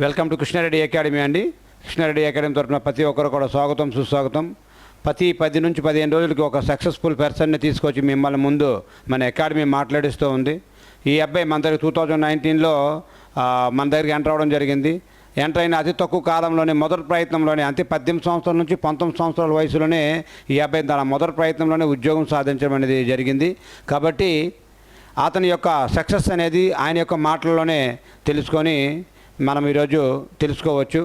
Welcome to Krishna Reddy academy అండి. Krishna Reddy academy తరఫున ప్రతి ఒక్కరు కూడా స్వాగతం సుస్వాగతం. ప్రతి 10 నుంచి 15 రోజులకి ఒక సక్సెస్ఫుల్ పర్సన్ని తీసుకొచ్చి మిమ్మల్ని ముందు మన అకాడమీ మాట్లాడిస్తూ ఉంది. ఈ అబ్బాయి మన దగ్గర 2019లో మన దగ్గరికి ఎంటర్ అవ్వడం జరిగింది. ఎంటర్ అయిన అతి తక్కువ కాలంలోనే మొదటి ప్రయత్నంలోనే అంటే 18 సంవత్సరాల నుంచి 19 సంవత్సరాల వయసులోనే ఈ అబ్బాయి తన మొదటి ప్రయత్నంలోనే ఉద్యోగం సాధించడం అనేది జరిగింది. కాబట్టి అతని యొక్క సక్సెస్ అనేది ఆయన యొక్క మాటల్లోనే తెలుసుకొని మనం ఈరోజు తెలుసుకోవచ్చు.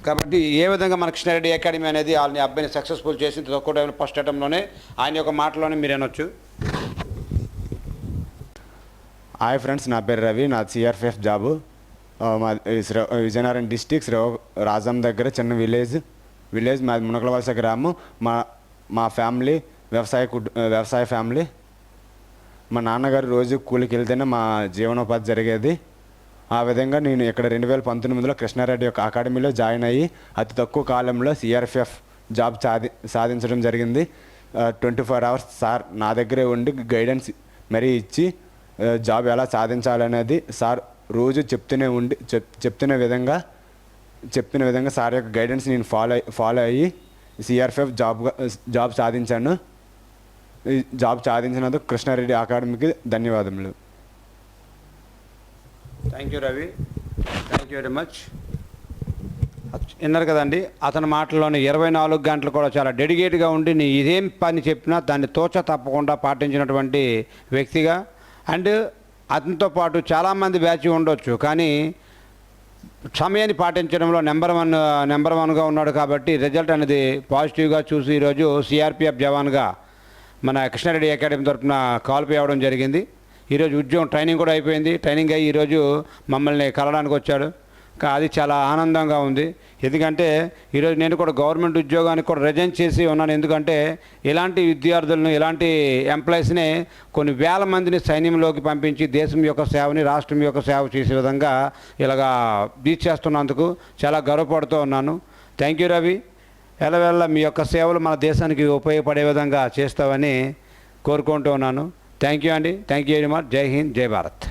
కాబట్టి ఏ విధంగా మన కృష్ణారెడ్డి అకాడమీ అనేది వాళ్ళని అబ్బాయిని సక్సెస్ఫుల్ చేసి తక్కువ టైంలో ఫస్ట్ అటెంప్ట్లోనే ఆయన యొక్క మాటలోనే మీరు అనొచ్చు. హాయ్ ఫ్రెండ్స్, నా పేరు రవి, నా సిఆర్పిఎఫ్ జాబు మా విజయనగరం డిస్టిక్ రాజం దగ్గర చిన్న విలేజ్ మాది మునకలవలస గ్రామం. మా ఫ్యామిలీ వ్యవసాయ ఫ్యామిలీ. మా నాన్నగారు రోజు కూలికి వెళ్తేనే మా జీవనోపాధి జరిగేది. ఆ విధంగా నేను ఇక్కడ 2019లో కృష్ణారెడ్డి యొక్క అకాడమీలో జాయిన్ అయ్యి అతి తక్కువ కాలంలో సిఆర్పిఎఫ్ జాబ్ సాధించడం జరిగింది. 24 అవర్స్ సార్ నా దగ్గరే ఉండి గైడెన్స్ మరీ ఇచ్చి జాబ్ ఎలా సాధించాలనేది సార్ రోజు చెప్తున్న విధంగా సార్ యొక్క గైడెన్స్ నేను ఫాలో అయ్యి సిఆర్పిఎఫ్ జాబ్ సాధించాను. ఈ జాబ్ సాధించినందుకు కృష్ణారెడ్డి అకాడమీకి ధన్యవాదములు. Thank you Ravi, thank you very much. విన్నారు కదండి, అతని మాటల్లోని 24 గంటలు కూడా చాలా డెడికేట్గా ఉండి నీ ఇదేం పని చెప్పినా దాన్ని తప్పకుండా పాటించినటువంటి వ్యక్తిగా. అండ్ అతనితో పాటు చాలామంది బ్యాచ్ ఉండొచ్చు, కానీ సమయాన్ని పాటించడంలో నెంబర్ వన్గా ఉన్నాడు. కాబట్టి రిజల్ట్ అనేది పాజిటివ్గా చూసి ఈరోజు సిఆర్పిఎఫ్ జవాన్గా మన కృష్ణారెడ్డి అకాడమీ తరఫున కాల్పి అవ్వడం జరిగింది. ఈరోజు ఉద్యోగం ట్రైనింగ్ కూడా అయిపోయింది. ట్రైనింగ్ అయ్యి ఈరోజు మమ్మల్ని కలవడానికి వచ్చాడు. అది చాలా ఆనందంగా ఉంది. ఎందుకంటే ఈరోజు నేను కూడా గవర్నమెంట్ ఉద్యోగానికి కూడా రిజైన్ చేసి ఉన్నాను. ఎందుకంటే ఇలాంటి విద్యార్థులను, ఇలాంటి ఎంప్లాయీస్ని కొన్ని వేల మందిని సైన్యంలోకి పంపించి దేశం యొక్క సేవని, రాష్ట్రం యొక్క సేవ చేసే విధంగా ఇలాగా బీచ్ చేస్తున్నందుకు చాలా గర్వపడుతూ ఉన్నాను. Thank you Ravi. ఎల్లవేళ మీ యొక్క సేవలు మన దేశానికి ఉపయోగపడే విధంగా చేస్తామని కోరుకుంటూ ఉన్నాను. థ్యాంక్ యూ అండి. Thank you very much. జై హింద్, జై భారత్.